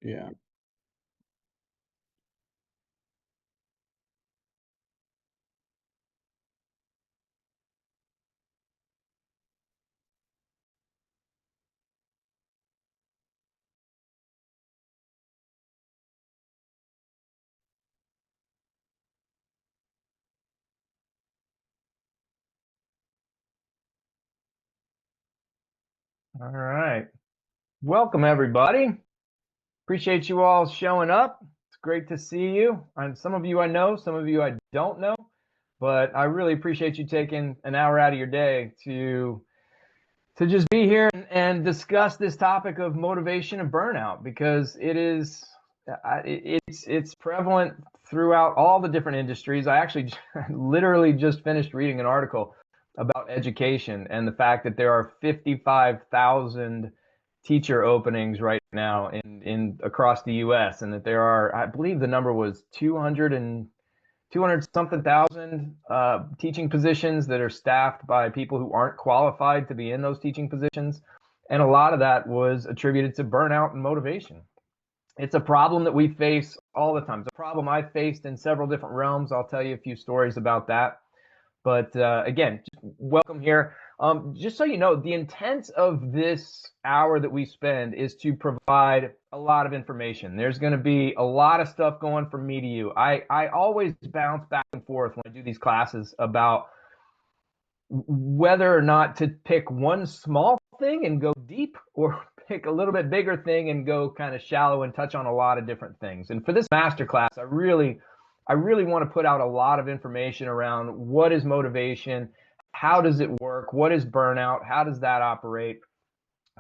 Yeah. All right. Welcome, everybody. Appreciate you all showing up. It's great to see you. And some of you I know, some of you I don't know, but I really appreciate you taking an hour out of your day to just be here and discuss this topic of motivation and burnout because it's prevalent throughout all the different industries. I actually literally just finished reading an article about education and the fact that there are 55,000 teacher openings right now in across the US, and that there are, I believe the number was 200 something thousand teaching positions that are staffed by people who aren't qualified to be in those teaching positions. And a lot of that was attributed to burnout and motivation. It's a problem that we face all the time. It's a problem I faced in several different realms. I'll tell you a few stories about that. But again, welcome here. Just so you know, the intent of this hour that we spend is to provide a lot of information. There's going to be a lot of stuff going from me to you. I always bounce back and forth when I do these classes about whether or not to pick one small thing and go deep, or pick a little bit bigger thing and go kind of shallow and touch on a lot of different things. And for this masterclass, I really want to put out a lot of information around what is motivation, how does it work, what is burnout, how does that operate.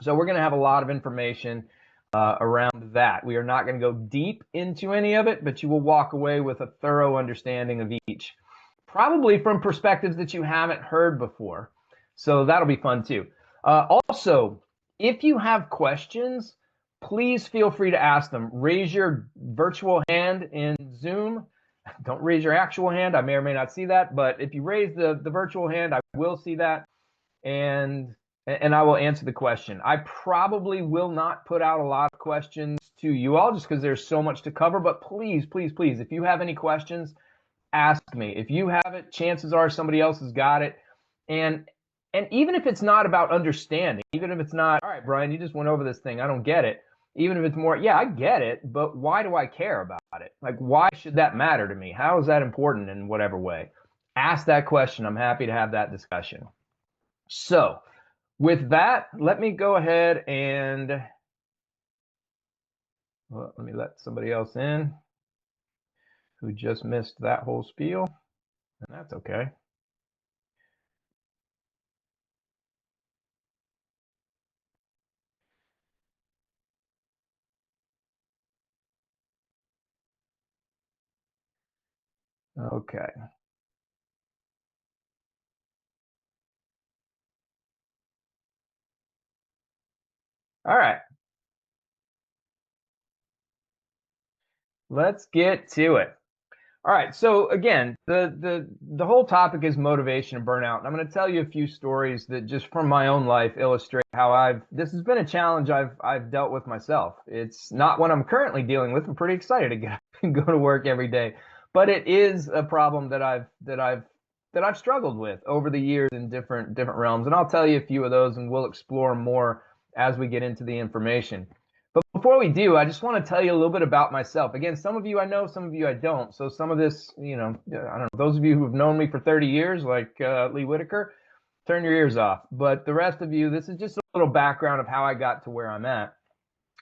So we're going to have a lot of information around that. We are not going to go deep into any of it, but you will walk away with a thorough understanding of each, probably from perspectives that you haven't heard before. So that'll be fun too. Also, if you have questions, please feel free to ask them. Raise your virtual hand in Zoom. Don't raise your actual hand. I may or may not see that, but if you raise the virtual hand, I will see that, and and I will answer the question. I probably will not put out a lot of questions to you all just because there's so much to cover, but please, please, please, if you have any questions, ask me. If you have it, chances are somebody else has got it. And and even if it's not about understanding, even if it's not, all right, Brian, you just went over this thing, I don't get it. Even if it's more, yeah, I get it, but why do I care about it? Like, why should that matter to me? How is that important in whatever way? Ask that question. I'm happy to have that discussion. So, with that, let me go ahead and, well, let me let somebody else in who just missed that whole spiel, and that's okay. Okay. All right. Let's get to it. All right. So again, the whole topic is motivation and burnout. And I'm going to tell you a few stories that just from my own life illustrate how this has been a challenge I've dealt with myself. It's not one I'm currently dealing with. I'm pretty excited to get up and go to work every day, but it is a problem that I've struggled with over the years in different realms. And I'll tell you a few of those, and we'll explore more as we get into the information. But before we do, I just want to tell you a little bit about myself. Again, some of you I know, some of you I don't. So some of this, I don't know, those of you who have known me for 30 years, like Lee Whitaker, turn your ears off. But the rest of you, this is just a little background of how I got to where I'm at.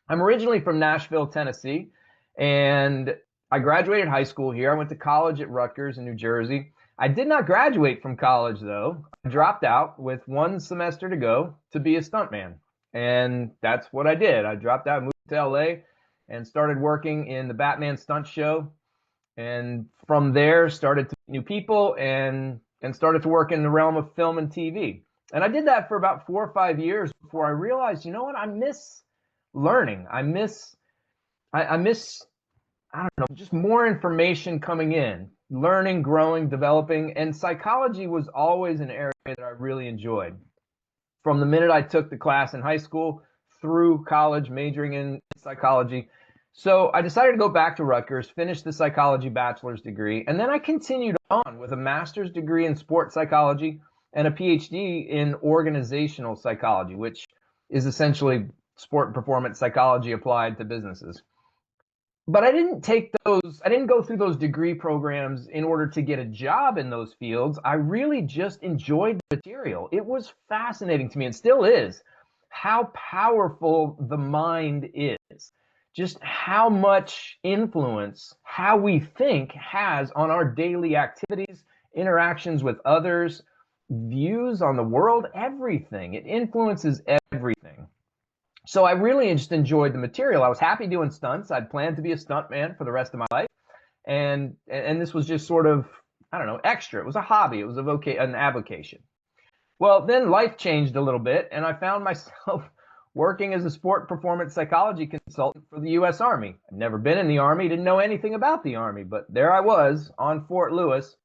I'm originally from Nashville, Tennessee, and I graduated high school here. I went to college at Rutgers in New Jersey. I did not graduate from college, though. I dropped out with one semester to go to be a stuntman. And that's what I did. I dropped out, moved to LA, and started working in the Batman stunt show. And from there, started to meet new people and started to work in the realm of film and TV. And I did that for about 4 or 5 years before I realized, you know what, I miss learning. I miss, I don't know, just more information coming in, learning, growing, developing. And psychology was always an area that I really enjoyed. From the minute I took the class in high school through college, majoring in psychology, So I decided to go back to Rutgers, finish the psychology bachelor's degree, and then I continued on with a master's degree in sports psychology and a PhD in organizational psychology, which is essentially sport and performance psychology applied to businesses. But I didn't go through those degree programs in order to get a job in those fields. I really just enjoyed the material. It was fascinating to me, and still is, how powerful the mind is. Just how much influence how we think has on our daily activities, interactions with others, views on the world, everything. It influences everything. So I really just enjoyed the material. I was happy doing stunts. I'd planned to be a stuntman for the rest of my life. And this was just sort of, I don't know, extra. It was a hobby. It was an avocation. Well, then life changed a little bit, and I found myself working as a sport performance psychology consultant for the U.S. Army. I'd never been in the Army, didn't know anything about the Army, but there I was on Fort Lewis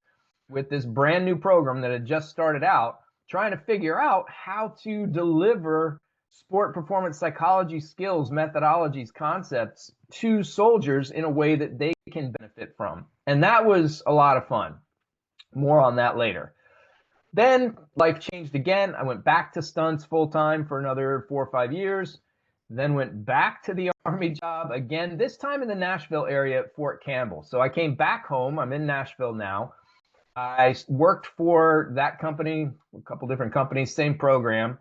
with this brand new program that had just started out, trying to figure out how to deliver sport performance psychology skills, methodologies, concepts to soldiers in a way that they can benefit from. And that was a lot of fun. More on that later. Then life changed again. I went back to stunts full time for another 4 or 5 years. Then went back to the Army job again, this time in the Nashville area at Fort Campbell. So I came back home. I'm in Nashville now. I worked for that company, a couple different companies, same program,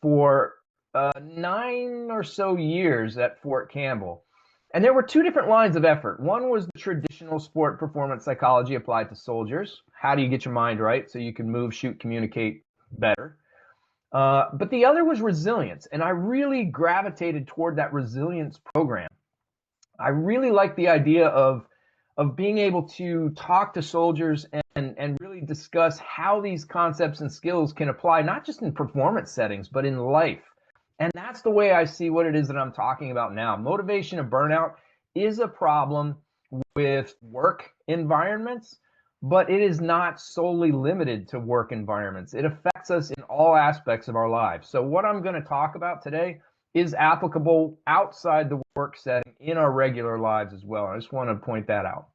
for 9 or so years at Fort Campbell. And there were two different lines of effort. One was the traditional sport performance psychology applied to soldiers. How do you get your mind right so you can move, shoot, communicate better? But the other was resilience. And I really gravitated toward that resilience program. I really like the idea of being able to talk to soldiers and really discuss how these concepts and skills can apply, not just in performance settings, but in life. And that's the way I see what it is that I'm talking about now. Motivation and burnout is a problem with work environments, but it is not solely limited to work environments. It affects us in all aspects of our lives. So what I'm going to talk about today is applicable outside the work setting in our regular lives as well. I just want to point that out.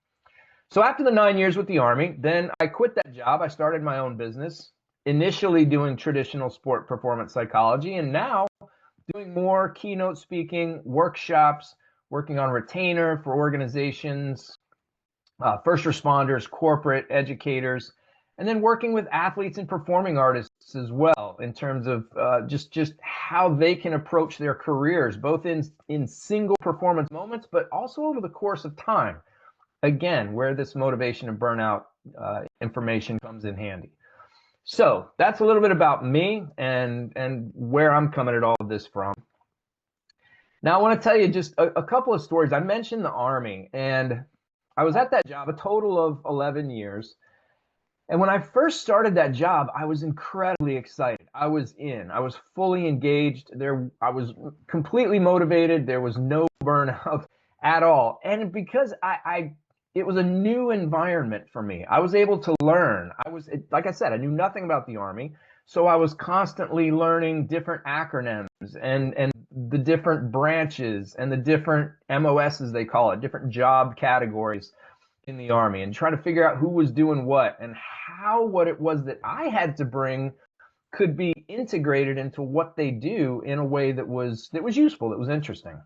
So after the 9 years with the Army, then I quit that job. I started my own business, initially doing traditional sport performance psychology, and now doing more keynote speaking, workshops, working on retainer for organizations, first responders, corporate educators, and then working with athletes and performing artists as well in terms of just how they can approach their careers, both in single performance moments, but also over the course of time. Again, where this motivation and burnout information comes in handy. So that's a little bit about me and where I'm coming at all of this from. Now I want to tell you just a couple of stories. I mentioned the Army, and I was at that job a total of 11 years. And when I first started that job, I was incredibly excited. I was fully engaged. I was completely motivated. There was no burnout at all. And because it was a new environment for me. I was able to learn. Like I said, I knew nothing about the Army, so I was constantly learning different acronyms and the different branches and the different MOSs, they call it, different job categories in the Army, and trying to figure out who was doing what and how what it was that I had to bring could be integrated into what they do in a way that was useful, that was interesting.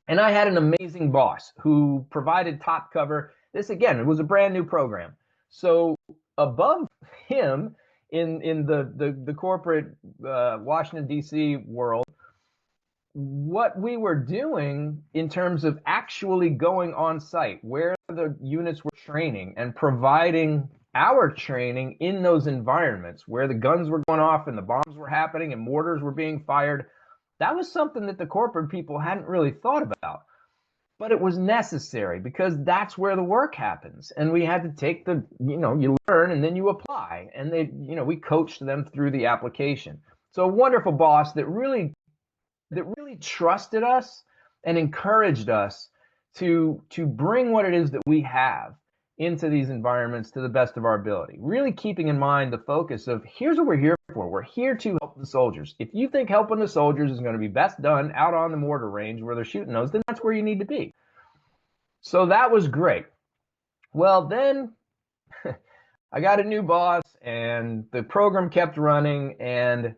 And I had an amazing boss who provided top cover. This, again, it was a brand new program. So above him in the corporate Washington, D.C. world, what we were doing in terms of actually going on site, where the units were training and providing our training in those environments where the guns were going off and the bombs were happening and mortars were being fired, that was something that the corporate people hadn't really thought about. But it was necessary because that's where the work happens. And we had to take you learn and then you apply. And we coached them through the application. So a wonderful boss that really trusted us and encouraged us to bring what it is that we have into these environments to the best of our ability. Really keeping in mind the focus of, here's what we're here for. We're here to help the soldiers. If you think helping the soldiers is going to be best done out on the mortar range where they're shooting those, then that's where you need to be. So that was great. Well, then I got a new boss and the program kept running, and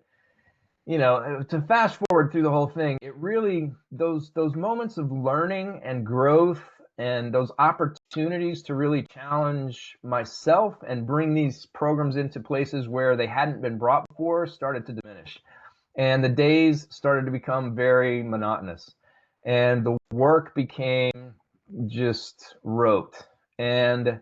to fast forward through the whole thing, it really, those moments of learning and growth and those opportunities to really challenge myself and bring these programs into places where they hadn't been brought before started to diminish. And the days started to become very monotonous. And the work became just rote. And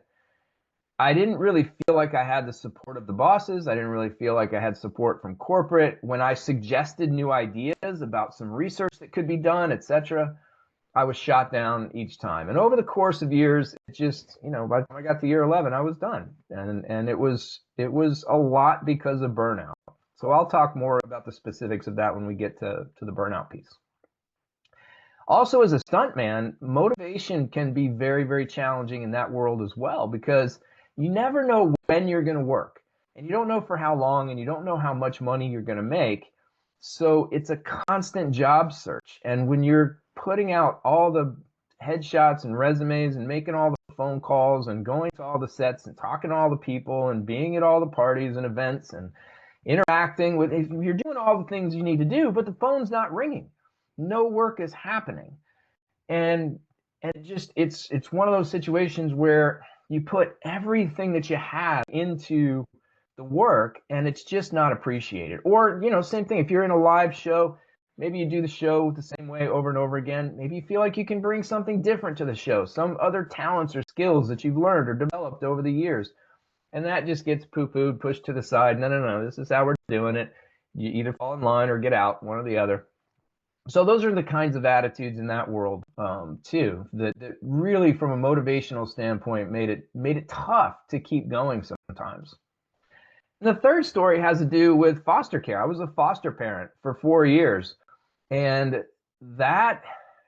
I didn't really feel like I had the support of the bosses. I didn't really feel like I had support from corporate. When I suggested new ideas about some research that could be done, etc., I was shot down each time. And over the course of years, it just, by the time I got to year 11, I was done. And it was a lot because of burnout. So I'll talk more about the specifics of that when we get to the burnout piece. Also, as a stuntman, motivation can be very, very challenging in that world as well, because you never know when you're going to work, and you don't know for how long, and you don't know how much money you're going to make. So it's a constant job search. And when you're putting out all the headshots and resumes and making all the phone calls and going to all the sets and talking to all the people and being at all the parties and events and interacting with, you're doing all the things you need to do, but the phone's not ringing. No work is happening. And it's one of those situations where you put everything that you have into the work and it's just not appreciated. Or, same thing, if you're in a live show, maybe you do the show the same way over and over again. Maybe you feel like you can bring something different to the show, some other talents or skills that you've learned or developed over the years. And that just gets poo-pooed, pushed to the side. No, no, no, this is how we're doing it. You either fall in line or get out, one or the other. So those are the kinds of attitudes in that world too, that really, from a motivational standpoint, made it tough to keep going sometimes. And the third story has to do with foster care. I was a foster parent for 4 years, and that,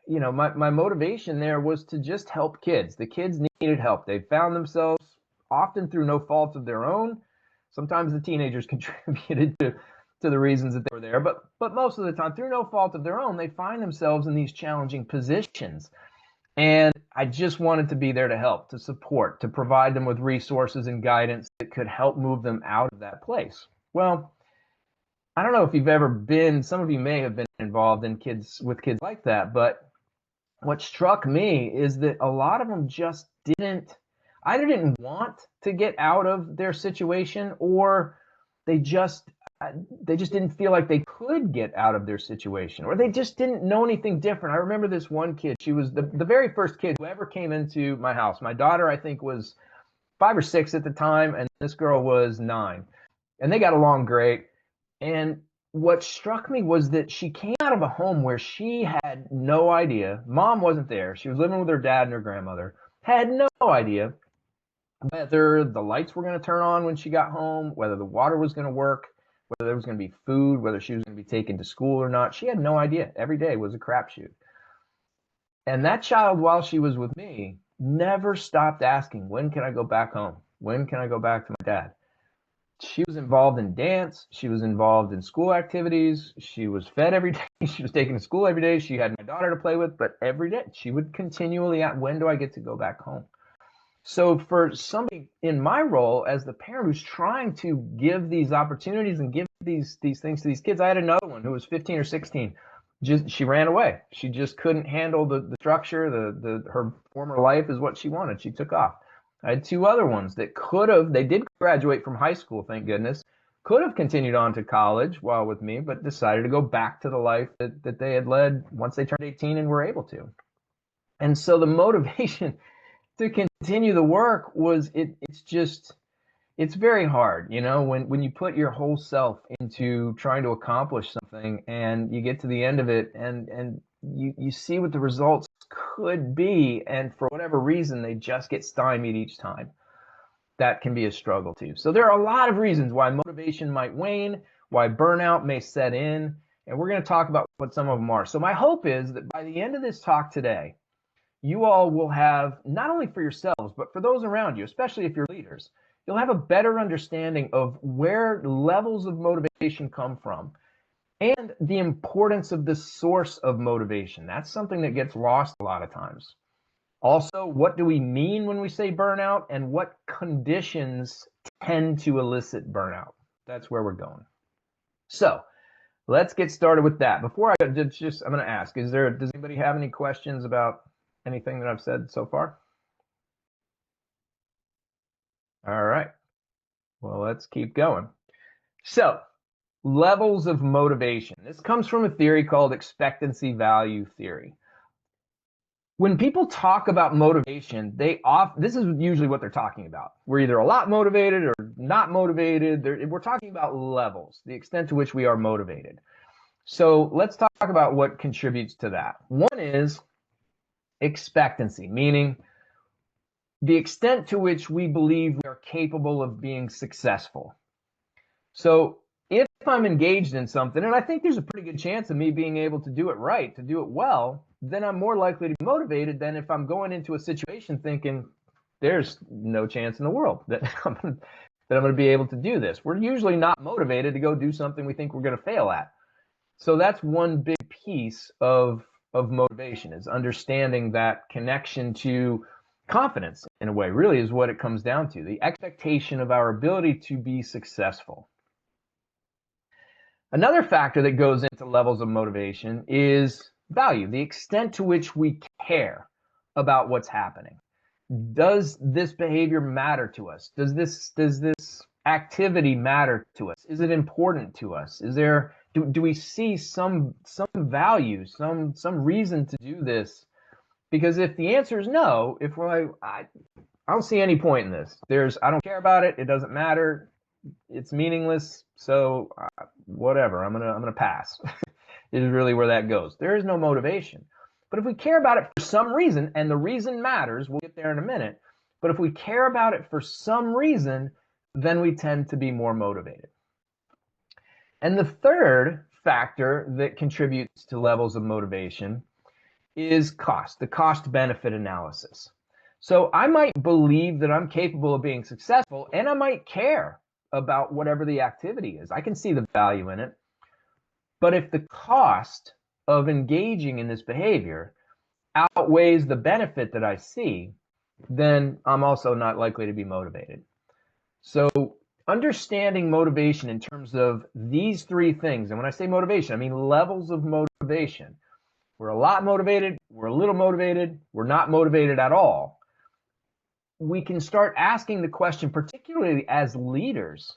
my motivation there was to just help kids. The kids needed help. They found themselves, often through no fault of their own. Sometimes the teenagers contributed to the reasons that they were there, but most of the time, through no fault of their own, they find themselves in these challenging positions. And I just wanted to be there to help, to support, to provide them with resources and guidance that could help move them out of that place. Well, I don't know if you've ever been, some of you may have been involved in kids like that, but what struck me is that a lot of them just either didn't want to get out of their situation, or they just didn't feel like they could get out of their situation, or they just didn't know anything different. I remember this one kid. She was the very first kid who ever came into my house. My daughter, I think, was 5 or 6 at the time, and this girl was 9. And they got along great. And what struck me was that she came out of a home where she had no idea. Mom wasn't there. She was living with her dad and her grandmother. Had no idea whether the lights were going to turn on when she got home, whether the water was going to work, whether there was going to be food, whether she was going to be taken to school or not. She had no idea. Every day was a crapshoot. And that child, while she was with me, never stopped asking, when can I go back home? When can I go back to my dad? She was involved in dance. She was involved in school activities. She was fed every day. She was taken to school every day. She had my daughter to play with, but every day she would continually ask, when do I get to go back home? So for somebody in my role as the parent who's trying to give these opportunities and give these things to these kids, I had another one who was 15 or 16. She ran away. She just couldn't handle the structure. Her former life is what she wanted. She took off. I had 2 other ones that they did graduate from high school, thank goodness, could have continued on to college while with me, but decided to go back to the life that they had led once they turned 18 and were able to. And so the motivation to continue the work was, it's very hard, when you put your whole self into trying to accomplish something and you get to the end of it and you see what the results could be, and for whatever reason they just get stymied each time. That can be a struggle too. So there are a lot of reasons why motivation might wane, why burnout may set in, and we're going to talk about what some of them are. So my hope is that by the end of this talk today, you all will have, not only for yourselves, but for those around you, especially if you're leaders, you'll have a better understanding of where levels of motivation come from and the importance of the source of motivation. That's something that gets lost a lot of times. Also, what do we mean when we say burnout, and what conditions tend to elicit burnout? That's where we're going. So let's get started with that. Before I just I'm going to ask, does anybody have any questions about anything that I've said so far? All right. Well, let's keep going. So, levels of motivation. This comes from a theory called expectancy value theory. When people talk about motivation, this is usually what they're talking about. We're either a lot motivated or not motivated. We're talking about levels, the extent to which we are motivated. So let's talk about what contributes to that. One is expectancy, meaning the extent to which we believe we are capable of being successful. So if I'm engaged in something, and I think there's a pretty good chance of me being able to do it right, to do it well, then I'm more likely to be motivated than if I'm going into a situation thinking there's no chance in the world that I'm going to be able to do this. We're usually not motivated to go do something we think we're going to fail at. So that's one big piece of motivation, is understanding that connection to confidence, in a way, really is what it comes down to. The expectation of our ability to be successful. Another factor that goes into levels of motivation is value, the extent to which we care about what's happening. Does this behavior matter to us? Does this activity matter to us? Is it important to us? Do we see some value, some reason to do this? Because if the answer is no, if we're like, I don't see any point in this. I don't care about it. It doesn't matter. It's meaningless. So whatever. I'm gonna pass. Is really where that goes. There is no motivation. But if we care about it for some reason, and the reason matters, we'll get there in a minute. But if we care about it for some reason, then we tend to be more motivated. And the third factor that contributes to levels of motivation is cost, the cost benefit analysis. So I might believe that I'm capable of being successful, and I might care about whatever the activity is. I can see the value in it. But if the cost of engaging in this behavior outweighs the benefit that I see, then I'm also not likely to be motivated. So understanding motivation in terms of these three things, and when I say motivation, I mean levels of motivation. We're a lot motivated, we're a little motivated, we're not motivated at all. We can start asking the question, particularly as leaders,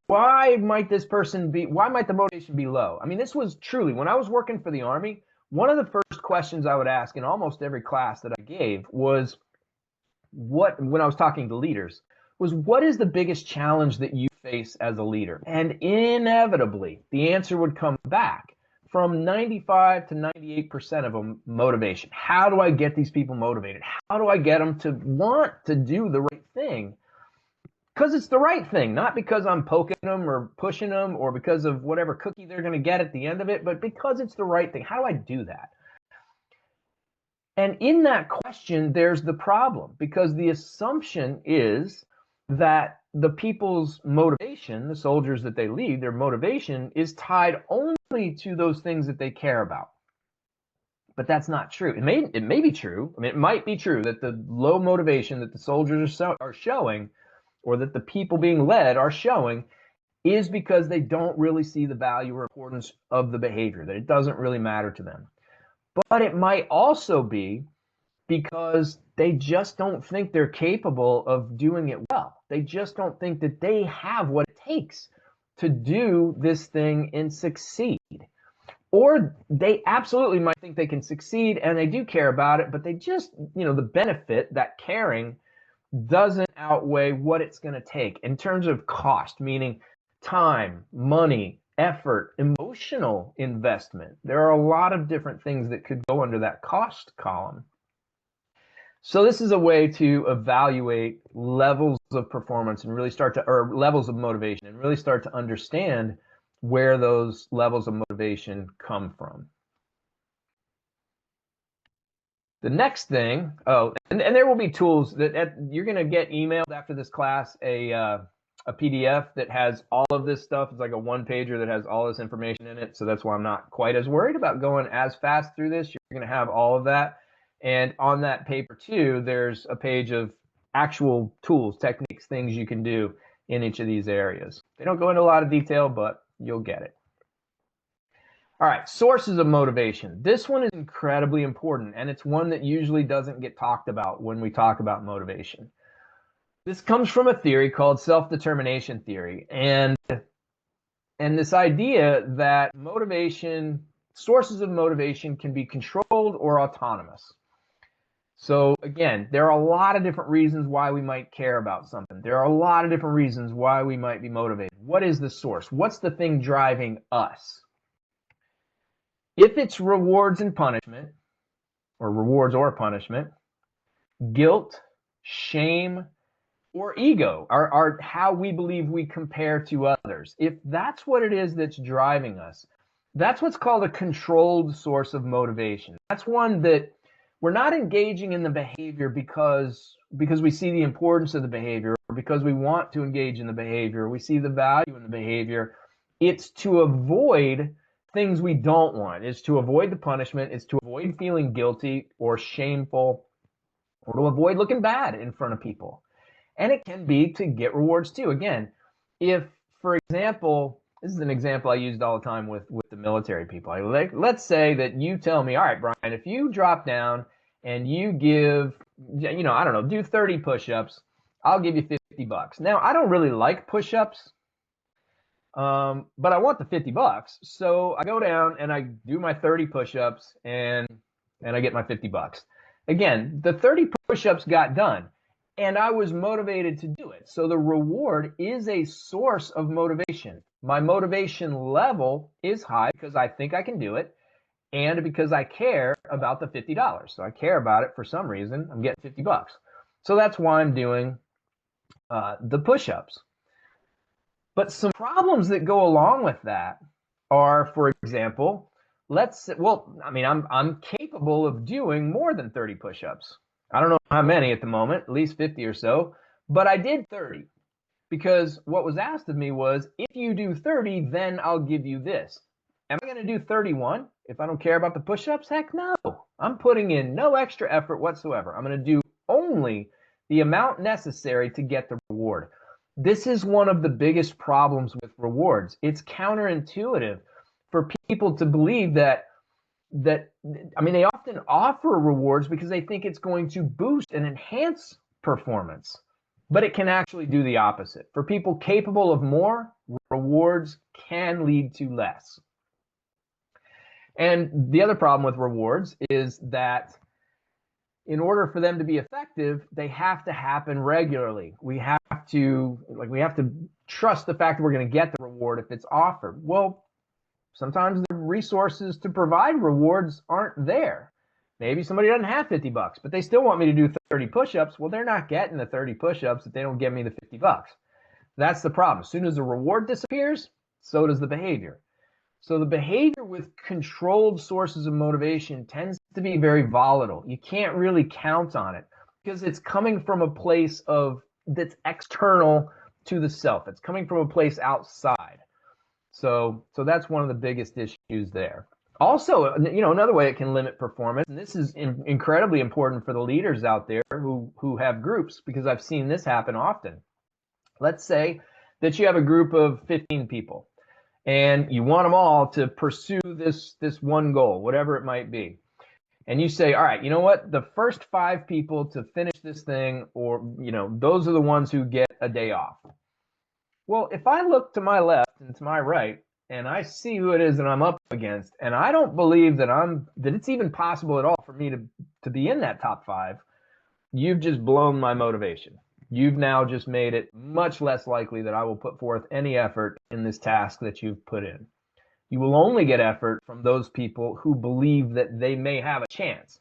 why might the motivation be low? I mean, this was truly, when I was working for the Army, one of the first questions I would ask in almost every class that I gave was, when I was talking to leaders, was what is the biggest challenge that you face as a leader? And inevitably, the answer would come back from 95 to 98% of them, motivation. How do I get these people motivated? How do I get them to want to do the right thing? Because it's the right thing, not because I'm poking them or pushing them or because of whatever cookie they're going to get at the end of it, but because it's the right thing. How do I do that? And in that question, there's the problem, because the assumption is that the people's motivation, the soldiers that they lead, their motivation is tied only to those things that they care about. But that's not true. It may be true. I mean, it might be true that the low motivation that the soldiers are showing, or that the people being led are showing, is because they don't really see the value or importance of the behavior, that it doesn't really matter to them. But it might also be because they just don't think they're capable of doing it well. They just don't think that they have what it takes to do this thing and succeed. Or they absolutely might think they can succeed and they do care about it, but they just, the benefit, that caring, doesn't outweigh what it's going to take in terms of cost, meaning time, money, effort, emotional investment. There are a lot of different things that could go under that cost column. So this is a way to evaluate levels of performance and really or levels of motivation, and really start to understand where those levels of motivation come from. The next thing, and there will be tools that you're going to get emailed after this class, a PDF that has all of this stuff. It's like a one-pager that has all this information in it. So that's why I'm not quite as worried about going as fast through this. You're going to have all of that. And on that paper too, there's a page of actual tools, techniques, things you can do in each of these areas. They don't go into a lot of detail, but you'll get it. All right, sources of motivation. This one is incredibly important, and it's one that usually doesn't get talked about when we talk about motivation. This comes from a theory called self-determination theory, and this idea that motivation, sources of motivation can be controlled or autonomous. So again, there are a lot of different reasons why we might care about something. There are a lot of different reasons why we might be motivated. What is the source? What's the thing driving us? If it's rewards and punishment, or rewards or punishment, guilt, shame, or ego are how we believe we compare to others. If that's what it is that's driving us, that's what's called a controlled source of motivation. That's one that we're not engaging in the behavior because we see the importance of the behavior, or because we want to engage in the behavior, we see the value in the behavior. It's to avoid things we don't want. It's to avoid the punishment. It's to avoid feeling guilty or shameful, or to avoid looking bad in front of people. And it can be to get rewards too. Again, if, for example, this is an example I used all the time with the military people. Let's say that you tell me, all right, Brian, if you drop down and you give, I don't know, do 30 push-ups, I'll give you $50. Now, I don't really like push-ups, but I want the $50. So I go down and I do my 30 push-ups and I get my $50. Again, the 30 push-ups got done, and I was motivated to do it. So the reward is a source of motivation. My motivation level is high because I think I can do it, and because I care about the $50. So I care about it for some reason. I'm getting $50. So that's why I'm doing the push-ups. But some problems that go along with that are, for example, I'm capable of doing more than 30 push-ups. I don't know how many at the moment, at least 50 or so, but I did 30 because what was asked of me was, if you do 30, then I'll give you this. Am I going to do 31 if I don't care about the push-ups? Heck no. I'm putting in no extra effort whatsoever. I'm going to do only the amount necessary to get the reward. This is one of the biggest problems with rewards. It's counterintuitive for people to believe they often offer rewards because they think it's going to boost and enhance performance, but it can actually do the opposite. For people capable of more, rewards can lead to less. And the other problem with rewards is that in order for them to be effective, they have to happen regularly. We have to trust the fact that we're going to get the reward if it's offered. Well, sometimes the resources to provide rewards aren't there. Maybe somebody doesn't have $50, but they still want me to do 30 push-ups. Well, they're not getting the 30 push-ups if they don't give me the $50. That's the problem. As soon as the reward disappears, so does the behavior. So the behavior with controlled sources of motivation tends to be very volatile. You can't really count on it because it's coming from a place that's external to the self. It's coming from a place outside. So that's one of the biggest issues there. Also, another way it can limit performance, and this is incredibly important for the leaders out there who have groups, because I've seen this happen often. Let's say that you have a group of 15 people, and you want them all to pursue this one goal, whatever it might be. And you say, all right, you know what? The first 5 people to finish this thing, or, those are the ones who get a day off. Well, if I look to my left and to my right, and I see who it is that I'm up against, and I don't believe that it's even possible at all for me to be in that top 5, you've just blown my motivation. You've now just made it much less likely that I will put forth any effort in this task that you've put in. You will only get effort from those people who believe that they may have a chance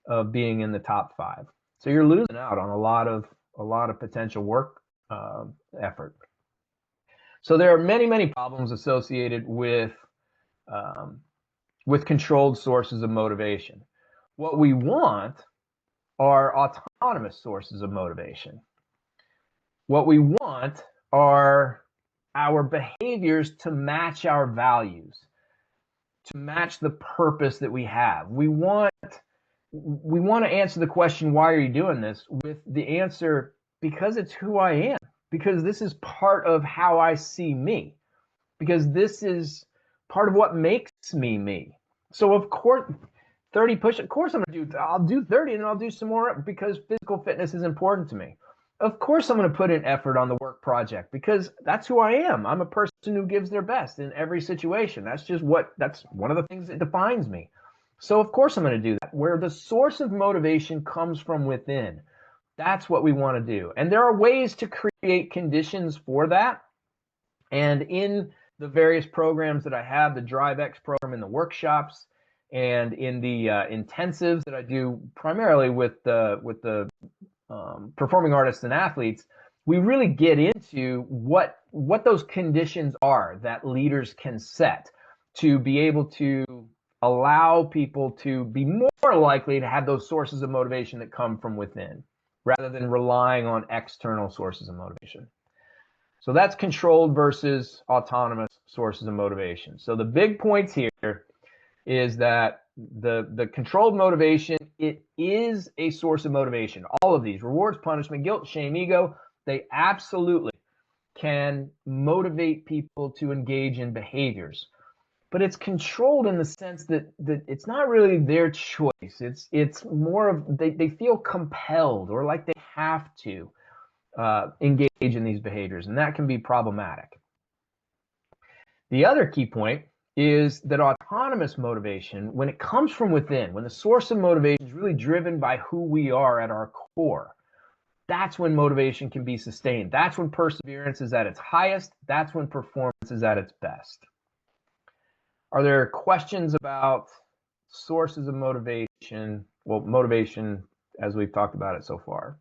of being in the top 5. So you're losing out on a lot of potential work effort. So there are many, many problems associated with controlled sources of motivation. What we want are autonomous sources of motivation. What we want are our behaviors to match our values, to match the purpose that we have. We want we want to answer the question, why are you doing this, with the answer, because it's who I am, because this is part of how I see me, because this is part of what makes me me. So of course, 30 push, of course I'll do 30 and then I'll do some more because physical fitness is important to me. Of course I'm going to put in effort on the work project because that's who I am. I'm a person who gives their best in every situation. That's one of the things that defines me. So of course I'm going to do that. Where the source of motivation comes from within, that's what we want to do. And there are ways to create conditions for that. And in the various programs that I have, the Drive X program, in the workshops, and in the intensives that I do primarily with the performing artists and athletes, we really get into what those conditions are that leaders can set to be able to allow people to be more likely to have those sources of motivation that come from within, rather than relying on external sources of motivation. So that's controlled versus autonomous sources of motivation. So the big points here is that the controlled motivation, it is a source of motivation. All of these, rewards, punishment, guilt, shame, ego, they absolutely can motivate people to engage in behaviors. But it's controlled in the sense that it's not really their choice. It's more of they feel compelled, or like they have to engage in these behaviors, and that can be problematic. The other key point is that autonomous motivation, when it comes from within, when the source of motivation is really driven by who we are at our core, that's when motivation can be sustained. That's when perseverance is at its highest. That's when performance is at its best. Are there questions about sources of motivation? Well, motivation as we've talked about it so far.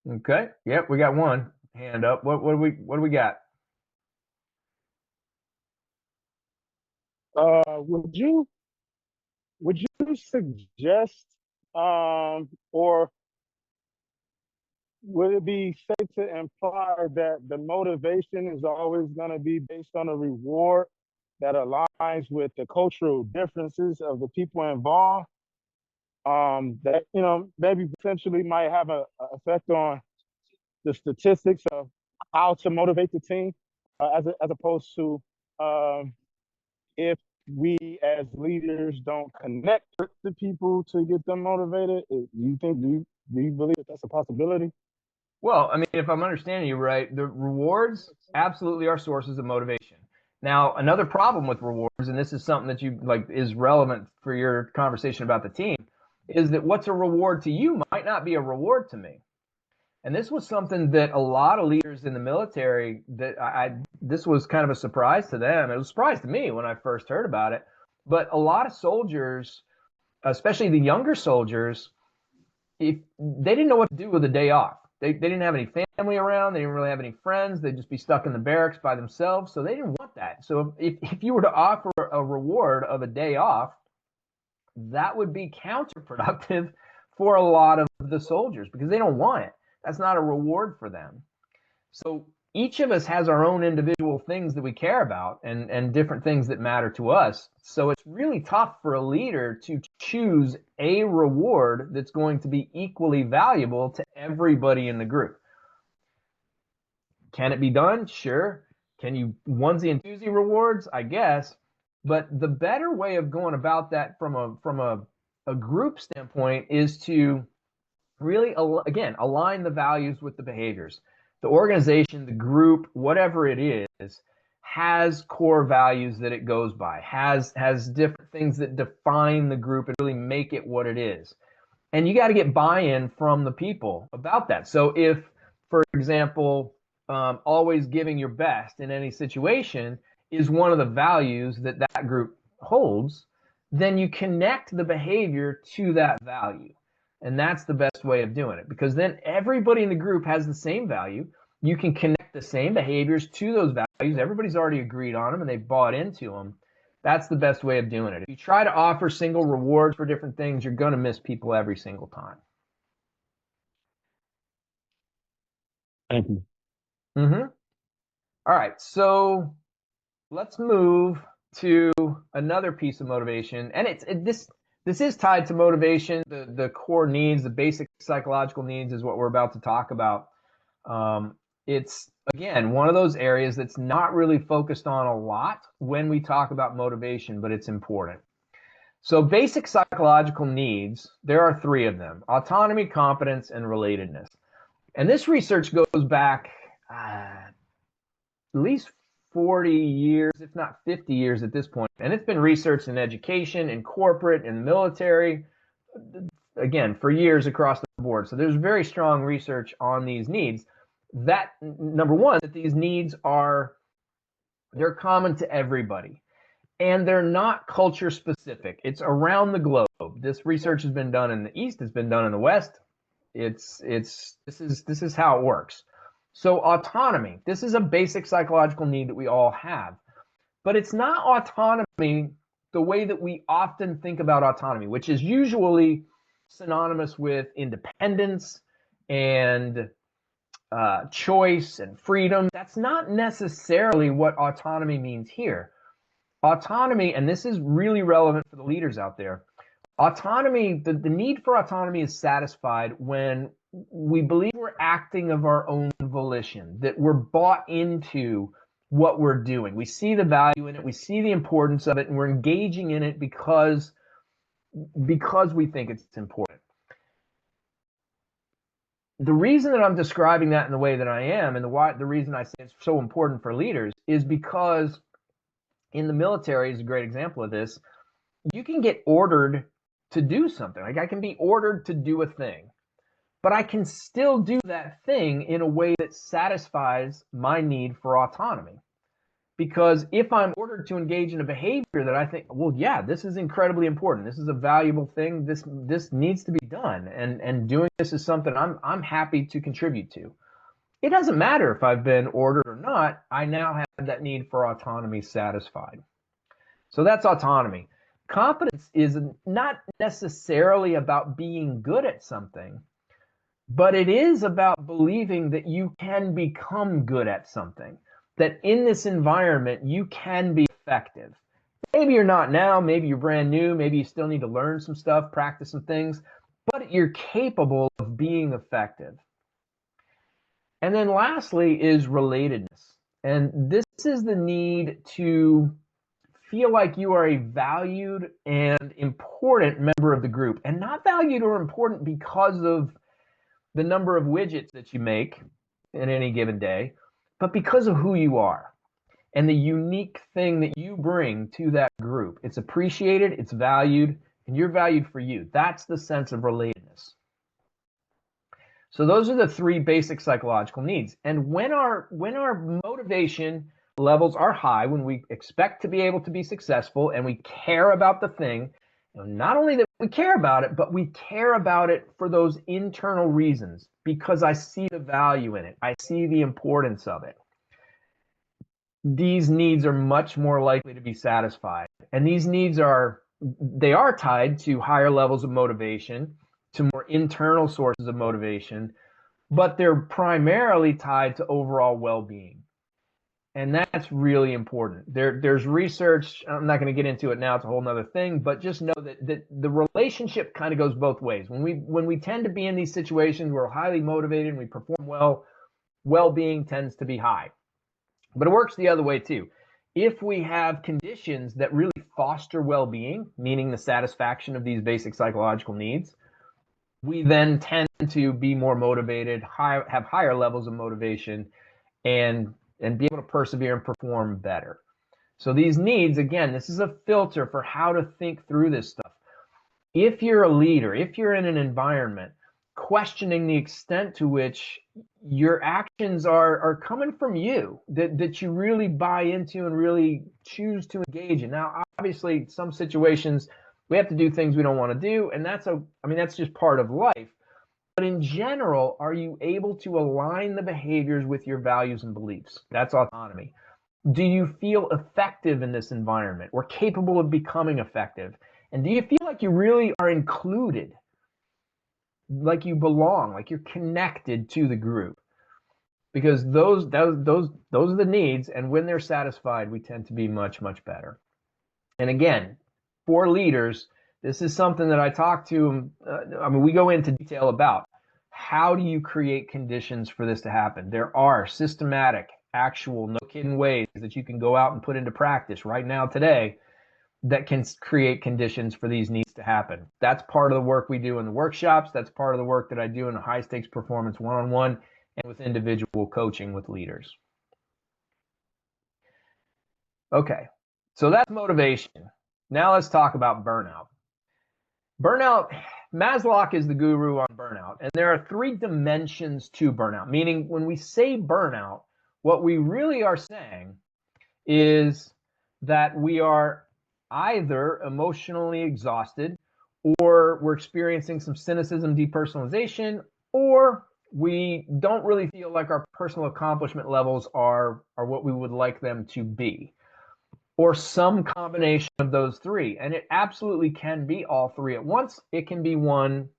Okay. Yep, we got one hand up. What do we got? Would you suggest, or would it be safe to imply that the motivation is always going to be based on a reward that aligns with the cultural differences of the people involved? That maybe potentially might have a effect on the statistics of how to motivate the team, as opposed to, if we as leaders don't connect with the people to get them motivated. Do you believe that that's a possibility? Well, I mean, if I'm understanding you right, the rewards absolutely are sources of motivation. Now, another problem with rewards, and this is something that you like is relevant for your conversation about the team, is that what's a reward to you might not be a reward to me. And this was something that a lot of leaders in the military, that this was kind of a surprise to them. It was a surprise to me when I first heard about it. But a lot of soldiers, especially the younger soldiers, if they didn't know what to do with a day off. They didn't have any family around. They didn't really have any friends. They'd just be stuck in the barracks by themselves. So they didn't want that. So if you were to offer a reward of a day off, that would be counterproductive for a lot of the soldiers because they don't want it. That's not a reward for them. So each of us has our own individual things that we care about, and different things that matter to us. So it's really tough for a leader to choose a reward that's going to be equally valuable to everybody in the group. Can it be done? Sure. Can you onesie and twosie rewards? I guess. But the better way of going about that from a group standpoint is to really, again, align the values with the behaviors. The organization, the group, whatever it is, has core values that it goes by, has different things that define the group and really make it what it is. And you got to get buy-in from the people about that. So if, for example, always giving your best in any situation is one of the values that that group holds, then you connect the behavior to that value. And that's the best way of doing it, because then everybody in the group has the same value. You can connect the same behaviors to those values. Everybody's already agreed on them and they've bought into them. That's the best way of doing it. If you try to offer single rewards for different things, you're going to miss people every single time. Thank you. Mm-hmm. All right, so let's move to another piece of motivation, and this is tied to motivation. The core needs, the basic psychological needs, is what we're about to talk about. It's again one of those areas that's not really focused on a lot when we talk about motivation, but it's important. So basic psychological needs, there are three of them: autonomy, competence, and relatedness. And this research goes back at least 40 years, if not 50 years at this point. And it's been researched in education, in corporate, in the military, again, for years across the board. So there's very strong research on these needs. That number one, that these needs they're common to everybody. And they're not culture specific. It's around the globe. This research has been done in the East, it's been done in the West. This is how it works. So autonomy, this is a basic psychological need that we all have. But it's not autonomy the way that we often think about autonomy, which is usually synonymous with independence and choice and freedom. That's not necessarily what autonomy means here. Autonomy, and this is really relevant for the leaders out there, autonomy, the need for autonomy is satisfied when we believe we're acting of our own volition, that we're bought into what we're doing. We see the value in it, we see the importance of it, and we're engaging in it because we think it's important. The reason that I'm describing that in the way that I am, and the reason I say it's so important for leaders, is because in the military is a great example of this. You can get ordered to do something. Like I can be ordered to do a thing, but I can still do that thing in a way that satisfies my need for autonomy. Because if I'm ordered to engage in a behavior that I think, well, yeah, this is incredibly important. This is a valuable thing. This needs to be done, and doing this is something I'm happy to contribute to. It doesn't matter if I've been ordered or not. I now have that need for autonomy satisfied. So that's autonomy. Competence is not necessarily about being good at something, but it is about believing that you can become good at something, that in this environment you can be effective. Maybe you're not now, maybe you're brand new, maybe you still need to learn some stuff, practice some things, but you're capable of being effective. And then lastly is relatedness. And this is the need to feel like you are a valued and important member of the group, and not valued or important because of the number of widgets that you make in any given day, but because of who you are and the unique thing that you bring to that group. It's appreciated, it's valued, and you're valued for you. That's the sense of relatedness. So those are the three basic psychological needs. And when our motivation levels are high, when we expect to be able to be successful and we care about the thing, not only that we care about it, but we care about it for those internal reasons, because I see the value in it. I see the importance of it. These needs are much more likely to be satisfied. And these needs are tied to higher levels of motivation, to more internal sources of motivation, but they're primarily tied to overall well-being. And that's really important. There's research, I'm not going to get into it now, it's a whole nother thing, but just know that the relationship kind of goes both ways. When we tend to be in these situations, we're highly motivated and we perform well, well-being tends to be high. But it works the other way too. If we have conditions that really foster well-being, meaning the satisfaction of these basic psychological needs, we then tend to be more motivated, have higher levels of motivation, and be able to persevere and perform better. So these needs, again, this is a filter for how to think through this stuff. If you're a leader, if you're in an environment, questioning the extent to which your actions are coming from you, that you really buy into and really choose to engage in. Now, obviously, some situations we have to do things we don't want to do, and that's just part of life. But in general, are you able to align the behaviors with your values and beliefs? That's autonomy. Do you feel effective in this environment or capable of becoming effective? And do you feel like you really are included, like you belong, like you're connected to the group? because those are the needs, and when they're satisfied, we tend to be much, much better. And again, for leaders, this is something that I talk to. I mean, we go into detail about how do you create conditions for this to happen. There are systematic, actual, no kidding ways that you can go out and put into practice right now today that can create conditions for these needs to happen. That's part of the work we do in the workshops. That's part of the work that I do in the high stakes performance one-on-one and with individual coaching with leaders. Okay, so that's motivation. Now let's talk about burnout. Burnout, Maslow is the guru on burnout, and there are 3 dimensions to burnout, meaning when we say burnout, what we really are saying is that we are either emotionally exhausted, or we're experiencing some cynicism, depersonalization, or we don't really feel like our personal accomplishment levels are what we would like them to be, or some combination of those 3. And it absolutely can be all 3 at once. It can be one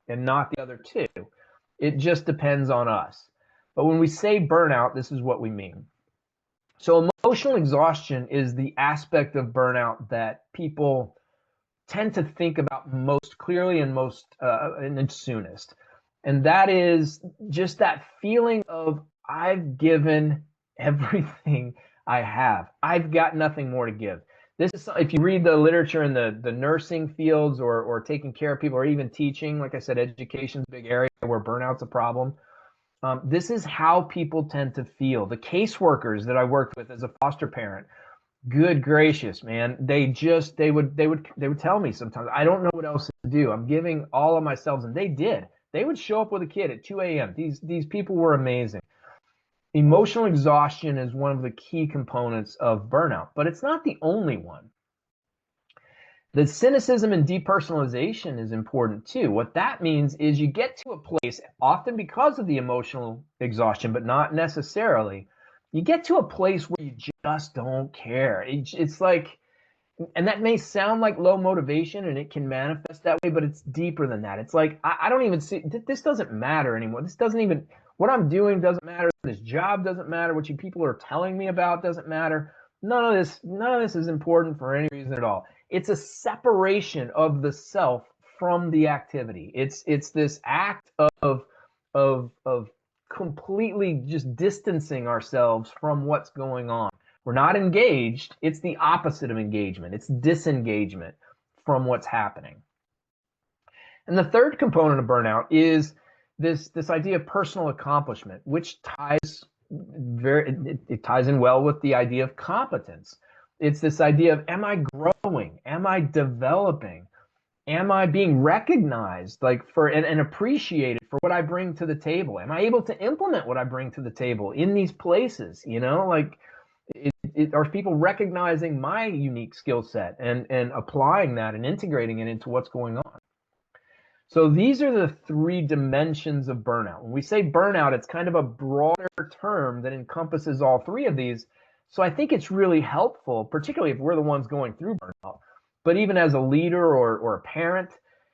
and not the other 2. It just depends on us. But when we say burnout, this is what we mean. So emotional exhaustion is the aspect of burnout that people tend to think about most clearly and most and soonest. And that is just that feeling of I've given everything I have. I've got nothing more to give. This is, if you read the literature in the nursing fields, or taking care of people, or even teaching, like I said, education's a big area where burnout's a problem. This is how people tend to feel. The caseworkers that I worked with as a foster parent, good gracious, man, they would tell me sometimes, I don't know what else to do. I'm giving all of myself, and they did. They would show up with a kid at 2 a.m. These people were amazing. Emotional exhaustion is one of the key components of burnout, but it's not the only one. The cynicism and depersonalization is important too. What that means is you get to a place, often because of the emotional exhaustion, but not necessarily, you get to a place where you just don't care. It's like, and that may sound like low motivation, and it can manifest that way, but it's deeper than that. It's like, I don't even see, this doesn't matter anymore. This doesn't even, what I'm doing doesn't matter. This job doesn't matter. What you people are telling me about doesn't matter. None of this is important for any reason at all. It's a separation of the self from the activity. It's this act of completely just distancing ourselves from what's going on. We're not engaged. It's the opposite of engagement. It's disengagement from what's happening. And the third component of burnout is this idea of personal accomplishment, which ties it ties in well with the idea of competence. It's this idea of, am I growing? Am I developing? Am I being recognized, like, for and appreciated for what I bring to the table? Am I able to implement what I bring to the table in these places? Like, are people recognizing my unique skill set and applying that and integrating it into what's going on? So these are the 3 dimensions of burnout. When we say burnout, it's kind of a broader term that encompasses all 3 of these. So I think it's really helpful, particularly if we're the ones going through burnout, but even as a leader or a parent,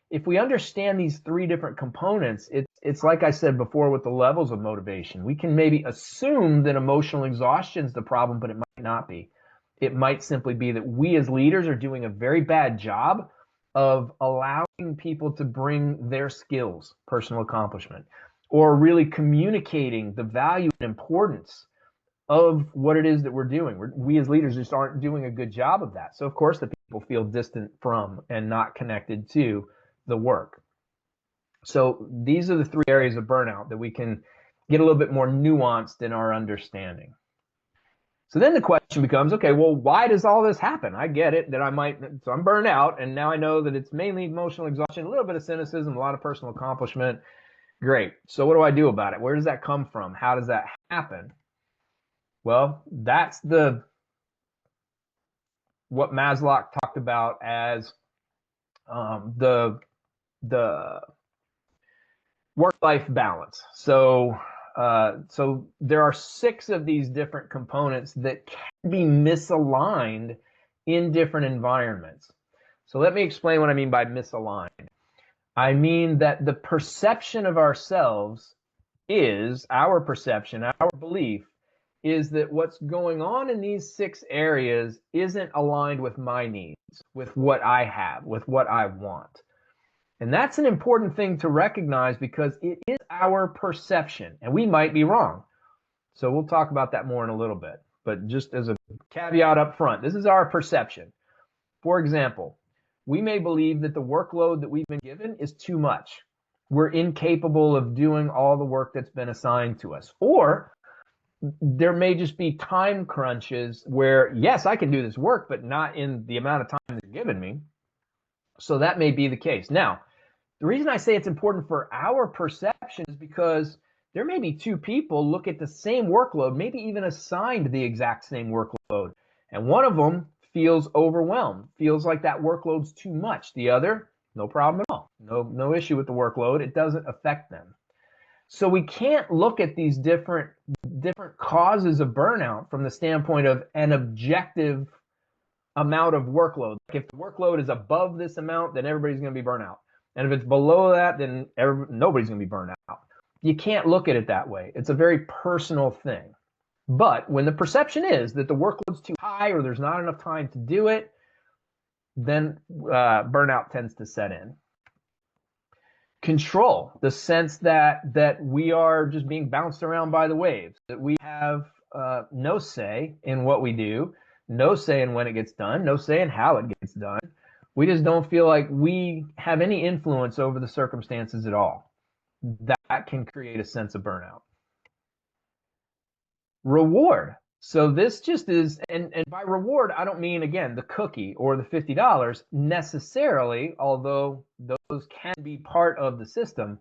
if we understand these 3 different components, it's like I said before with the levels of motivation. We can maybe assume that emotional exhaustion is the problem, but it might not be. It might simply be that we as leaders are doing a very bad job of allowing people to bring their skills, personal accomplishment, or really communicating the value and importance of what it is that we're doing. We as leaders just aren't doing a good job of that. So of course the people feel distant from and not connected to the work. So these are the 3 areas of burnout that we can get a little bit more nuanced in our understanding. So then the question becomes, okay, well, why does all this happen? I get it that so I'm burned out, and now I know that it's mainly emotional exhaustion, a little bit of cynicism, a lot of personal accomplishment. Great. So what do I do about it? Where does that come from? How does that happen? Well, that's what Maslow talked about as the work-life balance. So there are 6 of these different components that can be misaligned in different environments. So let me explain what I mean by misaligned. I mean that the perception of ourselves is our perception, our belief is that what's going on in these 6 areas isn't aligned with my needs, with what I have, with what I want. And that's an important thing to recognize because it is our perception and we might be wrong. So we'll talk about that more in a little bit. But just as a caveat up front, this is our perception. For example, we may believe that the workload that we've been given is too much. We're incapable of doing all the work that's been assigned to us. Or there may just be time crunches where, yes, I can do this work, but not in the amount of time they're giving me. So that may be the case. Now, the reason I say it's important for our perception is because there may be 2 people look at the same workload, maybe even assigned the exact same workload, and one of them feels overwhelmed, feels like that workload's too much. The other, no problem at all. No issue with the workload. It doesn't affect them. So we can't look at these different causes of burnout from the standpoint of an objective amount of workload. If the workload is above this amount, then everybody's going to be burnt out. And if it's below that, then nobody's going to be burned out. You can't look at it that way. It's a very personal thing. But when the perception is that the workload's too high or there's not enough time to do it, then burnout tends to set in. Control, the sense that we are just being bounced around by the waves, that we have no say in what we do, no say in when it gets done, no say in how it gets done. We just don't feel like we have any influence over the circumstances at all. That can create a sense of burnout. Reward. So this just is, and by reward, I don't mean, again, the cookie or the $50 necessarily, although those can be part of the system.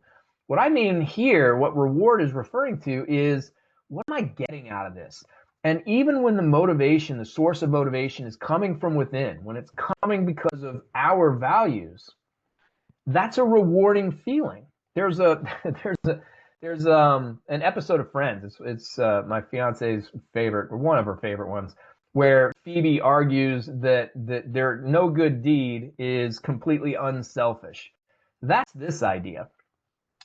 What I mean here, what reward is referring to is, what am I getting out of this? And even when the motivation, the source of motivation is coming from within, when it's coming because of our values, that's a rewarding feeling. There's an episode of Friends. It's my fiance's favorite, or one of her favorite ones, where Phoebe argues that their no good deed is completely unselfish. That's this idea.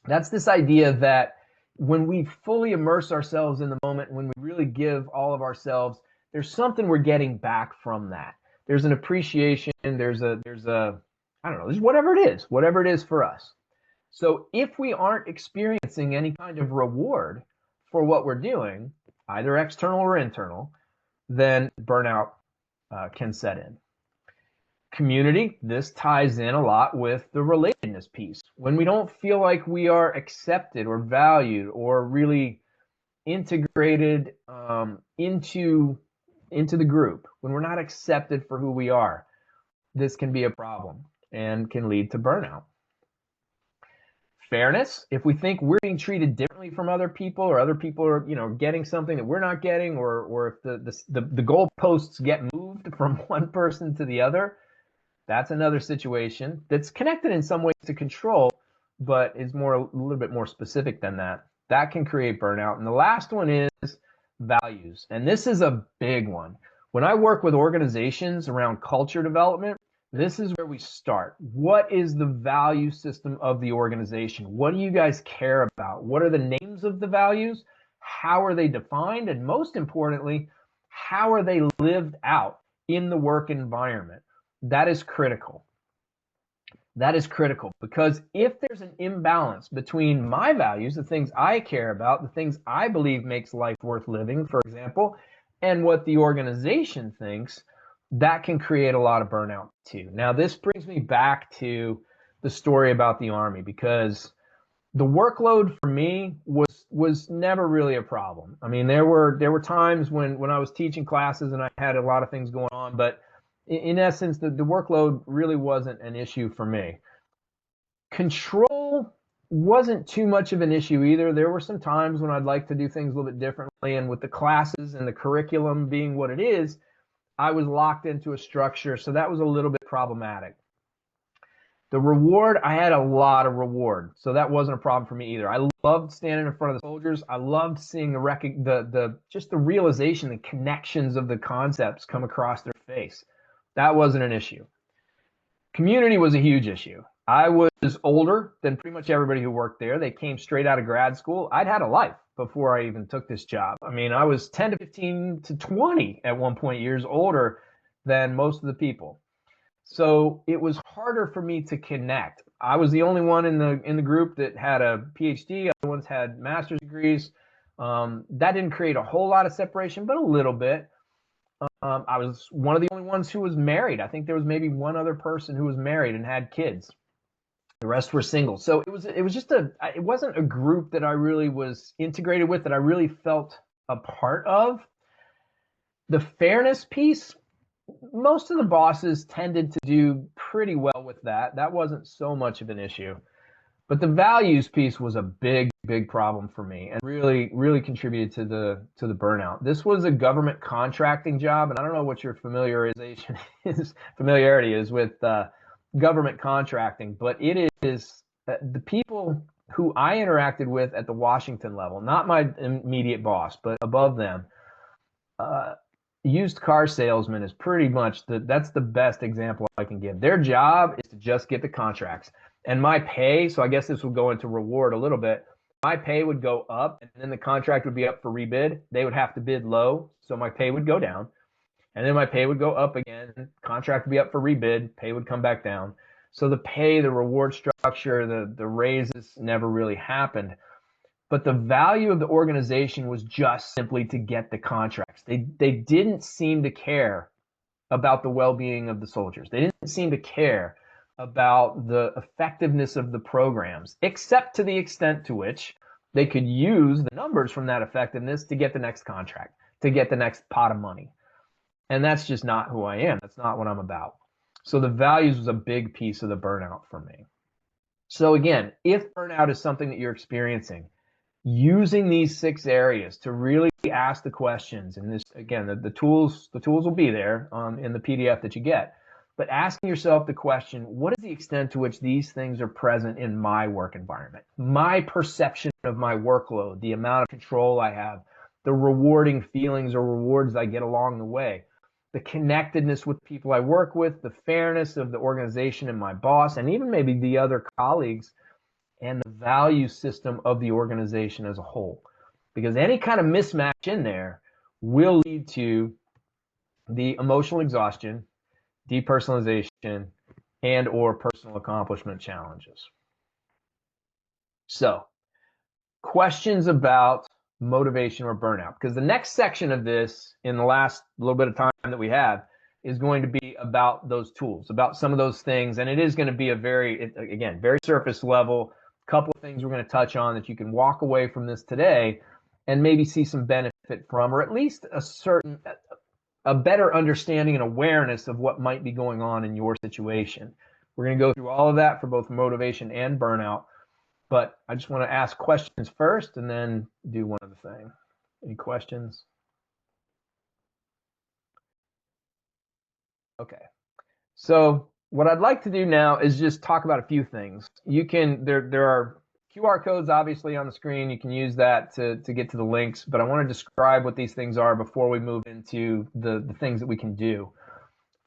That's this idea that when we fully immerse ourselves in the moment, when we really give all of ourselves, there's something we're getting back from that. There's an appreciation. There's a I don't know. There's whatever it is for us. So if we aren't experiencing any kind of reward for what we're doing, either external or internal, then burnout can set in. Community, this ties in a lot with the relatedness piece. When we don't feel like we are accepted or valued or really integrated into the group, when we're not accepted for who we are, this can be a problem and can lead to burnout. Fairness, if we think we're being treated differently from other people, or other people are, getting something that we're not getting, or if the goalposts get moved from one person to the other, that's another situation that's connected in some ways to control, but is a little bit more specific than that. That can create burnout. And the last one is values. And this is a big one. When I work with organizations around culture development, this is where we start. What is the value system of the organization? What do you guys care about? What are the names of the values? How are they defined? And most importantly, how are they lived out in the work environment? That is critical. That is critical, because if there's an imbalance between my values, the things I care about, the things I believe makes life worth living, for example, and what the organization thinks, that can create a lot of burnout too. Now, this brings me back to the story about the Army, because the workload for me was never really a problem. I mean, there were times when I was teaching classes and I had a lot of things going on, but in essence, the workload really wasn't an issue for me. Control wasn't too much of an issue either. There were some times when I'd like to do things a little bit differently, and with the classes and the curriculum being what it is, I was locked into a structure, so that was a little bit problematic. The reward, I had a lot of reward, so that wasn't a problem for me either. I loved standing in front of the soldiers. I loved seeing just the realization, the connections of the concepts come across their face. That wasn't an issue. Community was a huge issue. I was older than pretty much everybody who worked there. They came straight out of grad school. I'd had a life before I even took this job. I mean, I was 10 to 15 to 20 at one point years older than most of the people. So it was harder for me to connect. I was the only one in the group that had a PhD. Other ones had master's degrees. That didn't create a whole lot of separation, but a little bit. I was one of the only ones who was married. I think there was maybe one other person who was married and had kids. The rest were single. So it was just it wasn't a group that I really was integrated with, that I really felt a part of. The fairness piece, most of the bosses tended to do pretty well with that. That wasn't so much of an issue. But the values piece was a big, big problem for me, and really, really contributed to the burnout. This was a government contracting job, and I don't know what your familiarity is with government contracting, but it is the people who I interacted with at the Washington level, not my immediate boss, but above them. Used car salesman is pretty much that's the best example I can give. Their job is to just get the contracts. And my pay, so I guess this will go into reward a little bit. My pay would go up, and then the contract would be up for rebid. They would have to bid low, so my pay would go down. And then my pay would go up again. Contract would be up for rebid. Pay would come back down. So the pay, the reward structure, the raises never really happened. But the value of the organization was just simply to get the contracts. They didn't seem to care about the well-being of the soldiers. They didn't seem to care about the effectiveness of the programs, except to the extent to which they could use the numbers from that effectiveness to get the next contract, to get the next pot of money. And that's just not who I am. That's not what I'm about. So the values was a big piece of the burnout for me. So again, if burnout is something that you're experiencing, using these 6 areas to really ask the questions, and this again, the tools will be there in the PDF that you get, but asking yourself the question, what is the extent to which these things are present in my work environment, my perception of my workload, the amount of control I have, the rewarding feelings or rewards I get along the way, the connectedness with people I work with, the fairness of the organization and my boss, and even maybe the other colleagues, and the value system of the organization as a whole. Because any kind of mismatch in there will lead to the emotional exhaustion, depersonalization, and or personal accomplishment challenges. So, questions about motivation or burnout, because the next section of this, in the last little bit of time that we have, is going to be about those tools, about some of those things, and it is going to be a very surface level. Couple of things we're going to touch on that you can walk away from this today and maybe see some benefit from, or at least a better understanding and awareness of what might be going on in your situation. We're going to go through all of that for both motivation and burnout, but I just want to ask questions first and then do one other thing. Any questions? Okay. So what I'd like to do now is just talk about a few things. There are QR codes obviously on the screen. You can use that to get to the links, but I want to describe what these things are before we move into the things that we can do.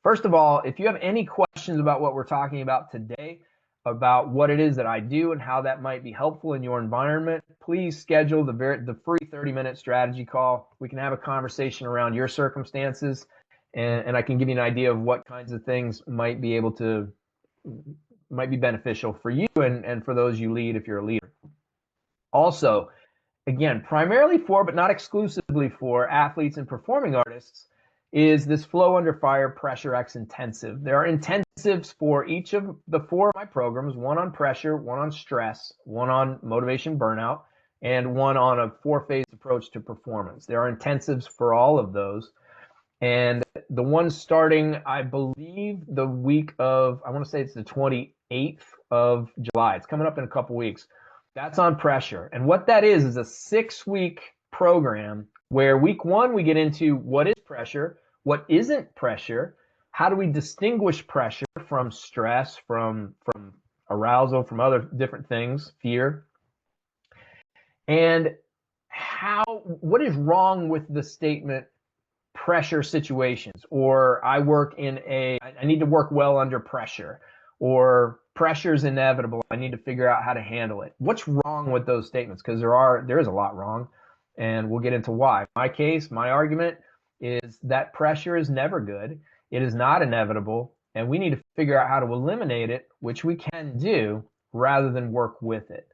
First of all, if you have any questions about what we're talking about today, about what it is that I do and how that might be helpful in your environment, please schedule the free 30-minute strategy call. We can have a conversation around your circumstances, and I can give you an idea of what kinds of things might be beneficial for you and for those you lead if you're a leader. Also, again, primarily for, but not exclusively for, athletes and performing artists, is this Flow Under Fire Pressure X Intensive. There are intensives for each of the 4 of my programs, one on pressure, one on stress, one on motivation burnout, and one on a 4-phase approach to performance. There are intensives for all of those. And the one starting, I believe, the week of, I want to say it's the 28th of July. It's coming up in a couple weeks. That's on pressure. And what that is a 6-week program where week 1, we get into what is pressure, what isn't pressure, how do we distinguish pressure from stress, from arousal, from other different things, fear, and what is wrong with the statement pressure situations, or I need to work well under pressure, or pressure is inevitable. I need to figure out how to handle it. What's wrong with those statements? Because there is a lot wrong, and we'll get into why. My case, my argument is that pressure is never good. It is not inevitable, and we need to figure out how to eliminate it, which we can do, rather than work with it.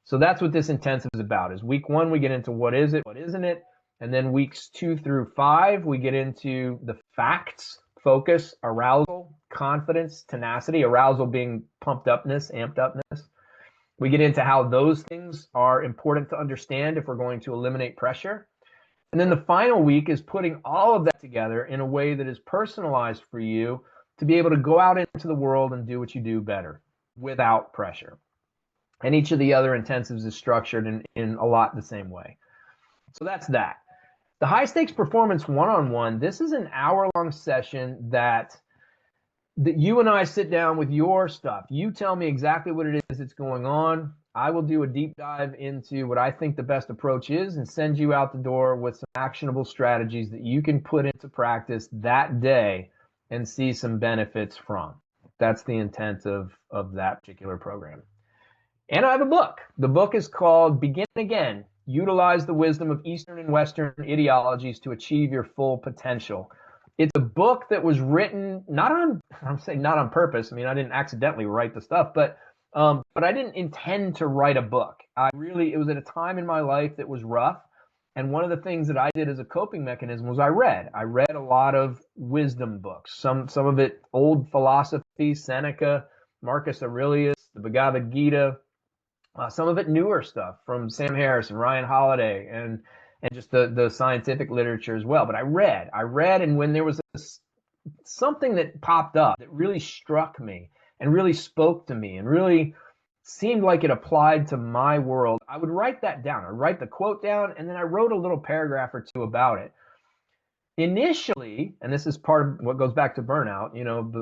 So that's what this intensive is about. Is week 1, we get into what is it, what isn't it, and then weeks 2 through 5, we get into the facts, focus, arousal, confidence, tenacity, arousal being pumped upness, amped upness. We get into how those things are important to understand if we're going to eliminate pressure. And then the final week is putting all of that together in a way that is personalized for you to be able to go out into the world and do what you do better without pressure. And each of the other intensives is structured in a lot the same way. So that's that. The high stakes performance one-on-one, this is an hour-long session that you and I sit down with your stuff. You tell me exactly what it is that's going on. I will do a deep dive into what I think the best approach is and send you out the door with some actionable strategies that you can put into practice that day and see some benefits from. That's the intent of that particular program. And I have a book. The book is called Begin Again. Utilize the wisdom of Eastern and Western ideologies to achieve your full potential. It's a book that was written I'm saying not on purpose. I mean, I didn't accidentally write the stuff, but I didn't intend to write a book. It was at a time in my life that was rough. And one of the things that I did as a coping mechanism was I read a lot of wisdom books, some of it old philosophy, Seneca, Marcus Aurelius, the Bhagavad Gita, some of it newer stuff from Sam Harris and Ryan Holiday and just the scientific literature as well. But I read, and when there was something that popped up that really struck me and really spoke to me and really seemed like it applied to my world, I would write that down. I'd write the quote down, and then I wrote a little paragraph or two about it. Initially, and this is part of what goes back to burnout,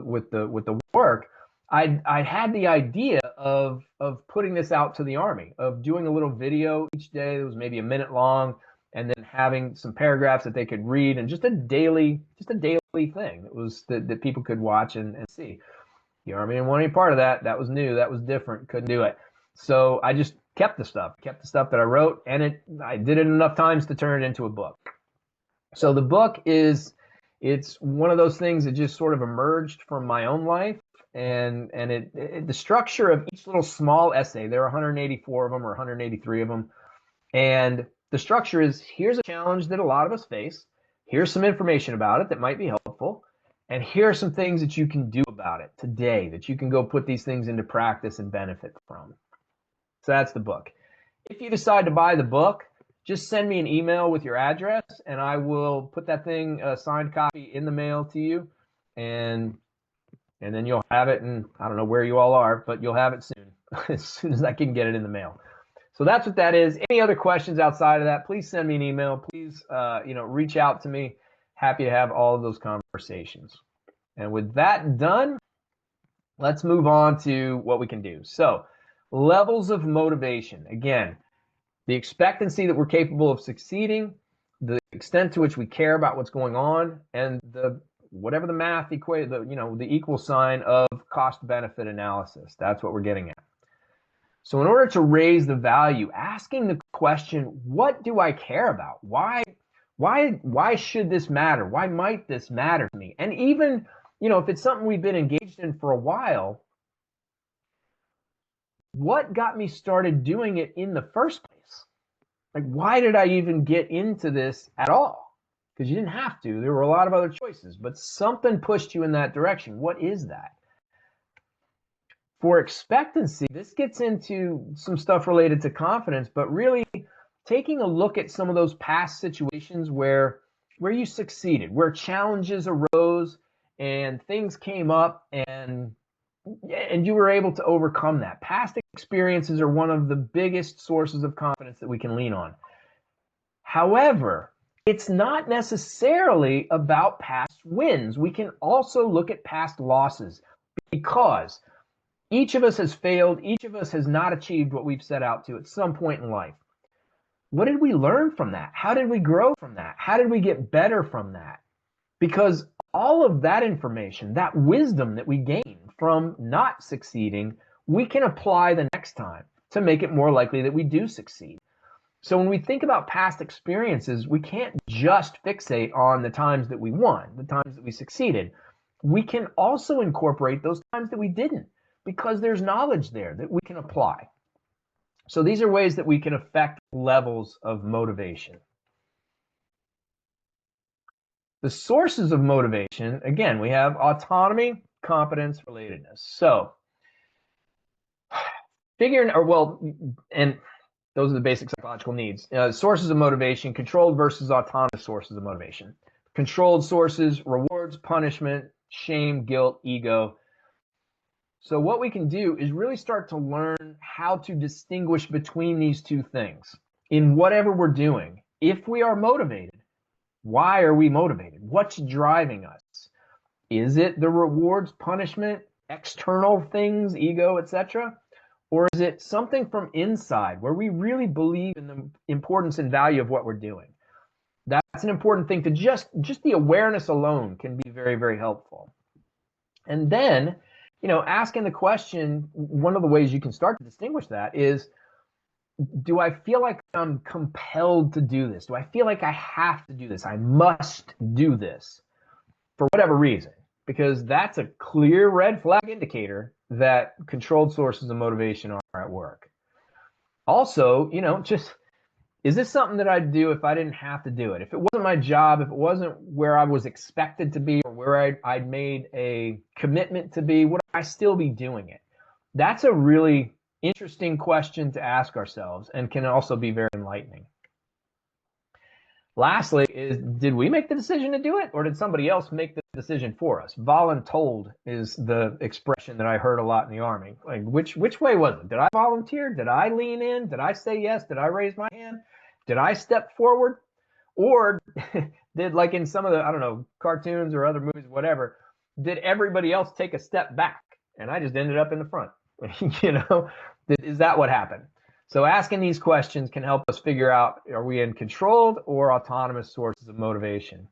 with the work, I had the idea of putting this out to the Army, of doing a little video each day that was maybe a minute long, and then having some paragraphs that they could read, and just a daily thing that people could watch and see. The Army didn't want any part of that. That was new. That was different. Couldn't do it. So I just kept the stuff that I wrote, and I did it enough times to turn it into a book. So the book it's one of those things that just sort of emerged from my own life. And the structure of each little small essay, there are 184 of them or 183 of them. And the structure is, here's a challenge that a lot of us face. Here's some information about it that might be helpful. And here are some things that you can do about it today, that you can go put these things into practice and benefit from. So that's the book. If you decide to buy the book, just send me an email with your address, and I will put that thing, a signed copy, in the mail to you. And then you'll have it, and I don't know where you all are, but you'll have it soon, as soon as I can get it in the mail. So that's what that is. Any other questions outside of that, please send me an email. Please, reach out to me. Happy to have all of those conversations. And with that done, let's move on to what we can do. So, levels of motivation. Again, the expectancy that we're capable of succeeding, the extent to which we care about what's going on, and whatever the math equate, the equal sign of cost-benefit analysis. That's what we're getting at. So in order to raise the value, asking the question, what do I care about? Why should this matter? Why might this matter to me? And even, if it's something we've been engaged in for a while, what got me started doing it in the first place? Like, why did I even get into this at all? Because you didn't have to. There were a lot of other choices, but something pushed you in that direction. What is that? For expectancy, this gets into some stuff related to confidence, but really taking a look at some of those past situations where you succeeded, where challenges arose and things came up and you were able to overcome that. Past experiences are one of the biggest sources of confidence that we can lean on. However, it's not necessarily about past wins. We can also look at past losses, because each of us has failed. Each of us has not achieved what we've set out to at some point in life. What did we learn from that? How did we grow from that? How did we get better from that? Because all of that information, that wisdom that we gain from not succeeding, we can apply the next time to make it more likely that we do succeed. So when we think about past experiences, we can't just fixate on the times that we won, the times that we succeeded. We can also incorporate those times that we didn't, because there's knowledge there that we can apply. So these are ways that we can affect levels of motivation. The sources of motivation, again, we have autonomy, competence, relatedness. So and those are the basic psychological needs. Sources of motivation, controlled versus autonomous sources of motivation. Controlled sources, rewards, punishment, shame, guilt, ego. So what we can do is really start to learn how to distinguish between these two things in whatever we're doing. If we are motivated, why are we motivated? What's driving us? Is it the rewards, punishment, external things, ego, etc.? Or is it something from inside where we really believe in the importance and value of what we're doing? That's an important thing to just the awareness alone can be very, very helpful. And then, asking the question, one of the ways you can start to distinguish that is, do I feel like I'm compelled to do this? Do I feel like I have to do this? I must do this for whatever reason, because that's a clear red flag indicator that controlled sources of motivation are at work. Also, just, is this something that I'd do if I didn't have to do it? If it wasn't my job, if it wasn't where I was expected to be or where I'd made a commitment to be, would I still be doing it? That's a really interesting question to ask ourselves and can also be very enlightening. Lastly is, did we make the decision to do it, or did somebody else make the decision for us? Voluntold is the expression that I heard a lot in the Army. Like, which way was it? Did I volunteer? Did I lean in? Did I say yes? Did I raise my hand? Did I step forward? Or did, like in some of the, I don't know, cartoons or other movies, whatever, did everybody else take a step back and I just ended up in the front? Is that what happened? So asking these questions can help us figure out, are we in controlled or autonomous sources of motivation?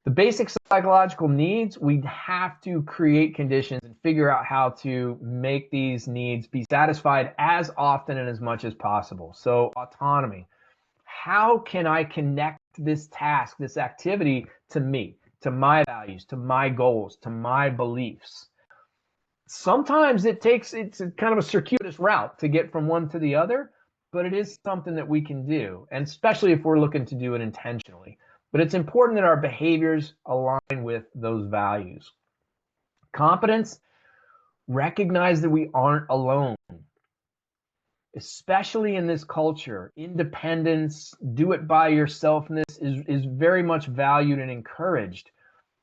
The basic psychological needs, we have to create conditions and figure out how to make these needs be satisfied as often and as much as possible. So autonomy. How can I connect this task, this activity to me, to my values, to my goals, to my beliefs? Sometimes it's kind of a circuitous route to get from one to the other, but it is something that we can do, and especially if we're looking to do it intentionally. But it's important that our behaviors align with those values. Competence, recognize that we aren't alone. Especially in this culture, independence, do it by yourselfness is very much valued and encouraged.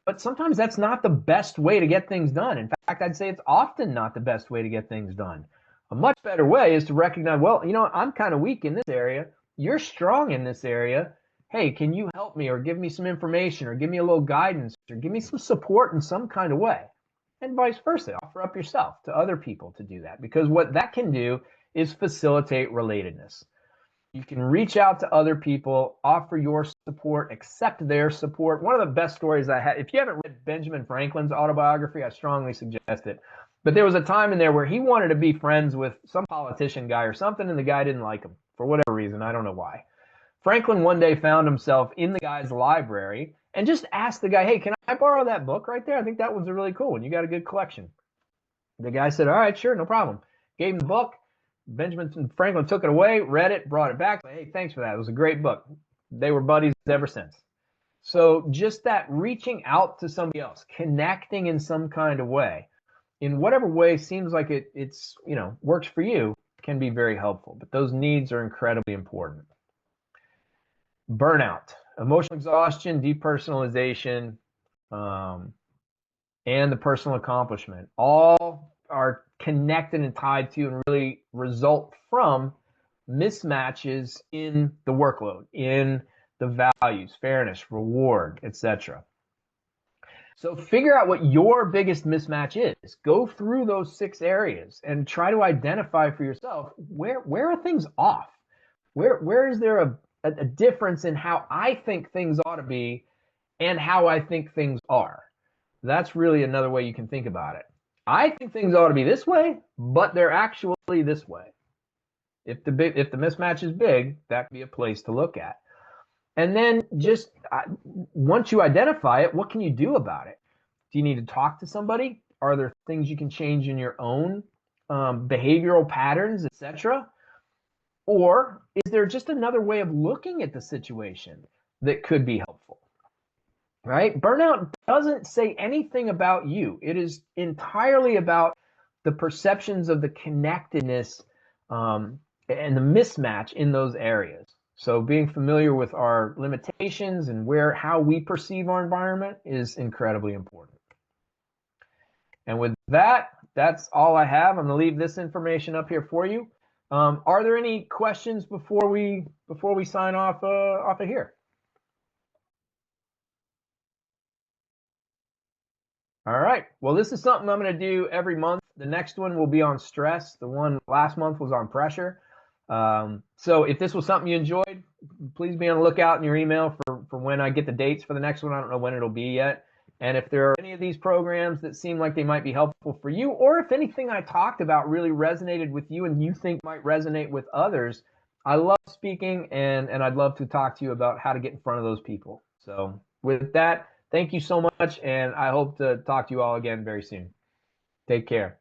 But sometimes that's not the best way to get things done. In fact, I'd say it's often not the best way to get things done. A much better way is to recognize, well, I'm kind of weak in this area. You're strong in this area. Hey, can you help me or give me some information or give me a little guidance or give me some support in some kind of way? And vice versa. Offer up yourself to other people to do that, because what that can do is facilitate relatedness. You can reach out to other people, offer your support, accept their support. One of the best stories I had, if you haven't read Benjamin Franklin's autobiography, I strongly suggest it. But there was a time in there where he wanted to be friends with some politician guy or something, and the guy didn't like him for whatever reason. I don't know why. Franklin one day found himself in the guy's library and just asked the guy, hey, can I borrow that book right there? I think that one's a really cool one. You got a good collection. The guy said, all right, sure, no problem. Gave him the book. Benjamin Franklin took it away, read it, brought it back. Hey, thanks for that. It was a great book. They were buddies ever since. So just that reaching out to somebody else, connecting in some kind of way, in whatever way seems like it's works for you, can be very helpful. But those needs are incredibly important. Burnout, emotional exhaustion, depersonalization, and the personal accomplishment all are connected and tied to and really result from mismatches in the workload, in the values, fairness, reward, etc. So figure out what your biggest mismatch is. Go through those 6 areas and try to identify for yourself where are things off? Where is there a difference in how I think things ought to be and how I think things are? That's really another way you can think about it. I think things ought to be this way, but they're actually this way. If the mismatch is big, that could be a place to look at. And then just once you identify it, what can you do about it? Do you need to talk to somebody? Are there things you can change in your own behavioral patterns, etc.? Or is there just another way of looking at the situation that could be helpful? Right? Burnout doesn't say anything about you. It is entirely about the perceptions of the connectedness and the mismatch in those areas. So being familiar with our limitations and how we perceive our environment is incredibly important. And with that, that's all I have. I'm going to leave this information up here for you. Are there any questions before we sign off of here? All right. Well, this is something I'm going to do every month. The next one will be on stress. The one last month was on pressure. So if this was something you enjoyed, please be on the lookout in your email for when I get the dates for the next one. I don't know when it'll be yet. And if there are any of these programs that seem like they might be helpful for you, or if anything I talked about really resonated with you and you think might resonate with others, I love speaking and I'd love to talk to you about how to get in front of those people. So with that, thank you so much, and I hope to talk to you all again very soon. Take care.